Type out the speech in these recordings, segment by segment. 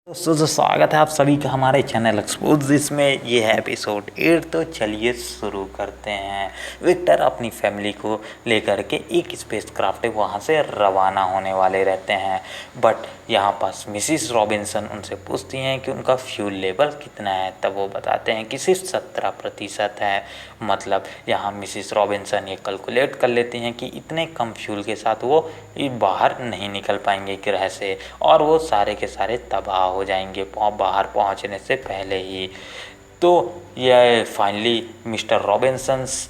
दोस्तों स्वागत है आप सभी का हमारे चैनल एक्सपोज जिसमें ये है एपिसोड 8। तो चलिए शुरू करते हैं। विक्टर अपनी फैमिली को लेकर के एक स्पेसक्राफ्ट वहाँ से रवाना होने वाले रहते हैं। बट यहाँ पास मिसिस रॉबिन्सन उनसे पूछती हैं कि उनका फ्यूल लेवल कितना है। तब वो बताते हैं कि सिर्फ 17% है। मतलब यहाँ मिसिस रॉबिन्सन ये कैलकुलेट कर लेती हैं कि इतने कम फ्यूल के साथ वो बाहर नहीं निकल पाएंगे ग्रह से, और वो सारे के सारे तबाह हो जाएंगे बाहर पहुंचने से पहले ही। तो यह फाइनली मिस्टर रॉबिन्सन्स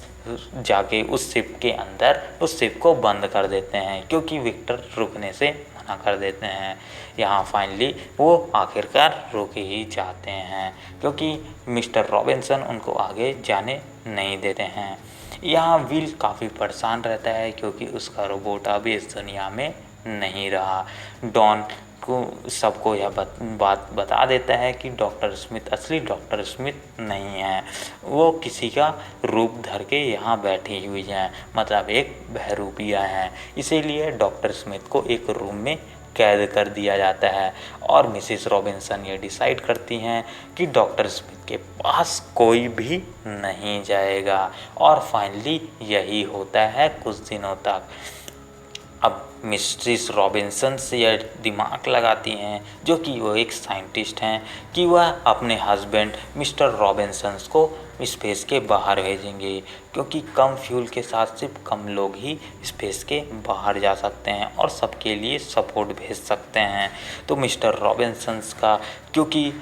जाके उस शिप के अंदर उस शिप को बंद कर देते हैं, क्योंकि विक्टर रुकने से मना कर देते हैं। यहाँ फाइनली वो आखिरकार रुक ही जाते हैं, क्योंकि मिस्टर रॉबिन्सन उनको आगे जाने नहीं देते हैं। यहाँ विल काफ़ी परेशान रहता है, क्योंकि उसका रोबोट अभी इस दुनिया में नहीं रहा। डॉन को सबको यह बात बता देता है कि डॉक्टर स्मिथ असली डॉक्टर स्मिथ नहीं है, वो किसी का रूप धर के यहाँ बैठी हुई है, मतलब एक बहरूपिया है। इसीलिए डॉक्टर स्मिथ को एक रूम में कैद कर दिया जाता है। और मिसिस रॉबिन्सन ये डिसाइड करती हैं कि डॉक्टर स्मिथ के पास कोई भी नहीं जाएगा। और फाइनली यही होता है कुछ दिनों तक। अब मिस्ट्रिस रॉबिन्सन से यह दिमाग लगाती हैं, जो कि वो एक साइंटिस्ट हैं, कि वह अपने हस्बैंड मिस्टर रॉबिन्सन्स को स्पेस के बाहर भेजेंगे, क्योंकि कम फ्यूल के साथ सिर्फ कम लोग ही स्पेस के बाहर जा सकते हैं और सबके लिए सपोर्ट भेज सकते हैं। तो मिस्टर रॉबिन्सन्स का क्योंकि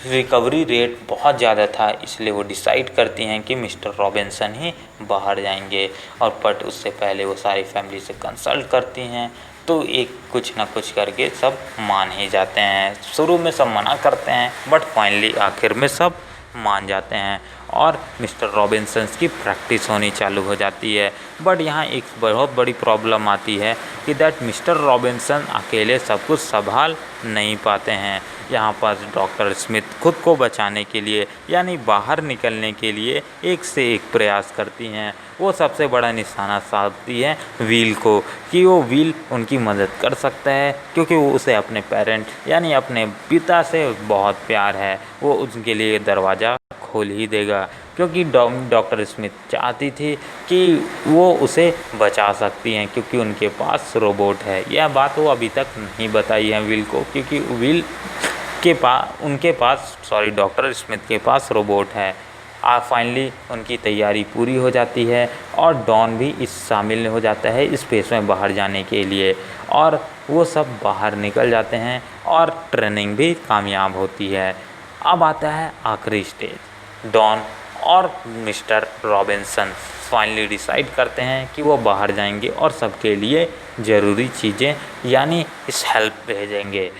रिकवरी रेट बहुत ज़्यादा था, इसलिए वो डिसाइड करती हैं कि मिस्टर रॉबिन्सन ही बाहर जाएंगे। और बट उससे पहले वो सारी फैमिली से कंसल्ट करती हैं, तो एक कुछ ना कुछ करके सब मान ही जाते हैं। शुरू में सब मना करते हैं, बट फाइनली आखिर में सब मान जाते हैं और मिस्टर रॉबिन्सन्स की प्रैक्टिस होनी चालू हो जाती है। बट यहाँ एक बहुत बड़ी प्रॉब्लम आती है कि दैट मिस्टर रॉबिन्सन अकेले सब कुछ संभाल नहीं पाते हैं। यहाँ पास डॉक्टर स्मिथ खुद को बचाने के लिए यानी बाहर निकलने के लिए एक से एक प्रयास करती हैं। वो सबसे बड़ा निशाना साधती है व्हील को, कि वो व्हील उनकी मदद कर सकता है, क्योंकि वो उसे अपने पेरेंट यानी अपने पिता से बहुत प्यार है। वो उनके लिए दरवाज़ा खोल ही देगा, क्योंकि डॉक्टर स्मिथ चाहती थी कि वो उसे बचा सकती हैं, क्योंकि उनके पास रोबोट है। यह बात वो अभी तक नहीं बताई है विल को, क्योंकि विल के पास डॉक्टर स्मिथ के पास रोबोट है। फाइनली उनकी तैयारी पूरी हो जाती है और डॉन भी इस शामिल हो जाता है स्पेस में बाहर जाने के लिए, और वो सब बाहर निकल जाते हैं और ट्रेनिंग भी कामयाब होती है। अब आता है आखिरी स्टेज। डॉन और मिस्टर रॉबिन्सन फाइनली डिसाइड करते हैं कि वो बाहर जाएंगे और सबके लिए ज़रूरी चीज़ें यानी इस हेल्प भेजेंगे।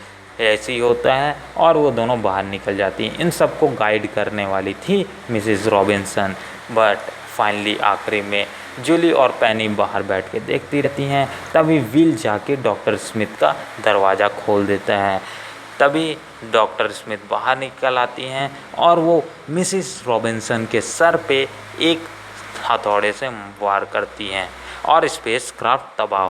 ऐसे ही होता है और वो दोनों बाहर निकल जाती हैं। इन सबको गाइड करने वाली थी मिसिस रॉबिन्सन। बट फाइनली आखिरी में जूली और पेनी बाहर बैठ के देखती रहती हैं। तभी विल जाके डॉक्टर स्मिथ का दरवाज़ा खोल देता है। तभी डॉक्टर स्मिथ बाहर निकल आती हैं और वो मिसिस रॉबिन्सन के सर पे एक हथौड़े से वार करती हैं और स्पेस क्राफ्ट तबाह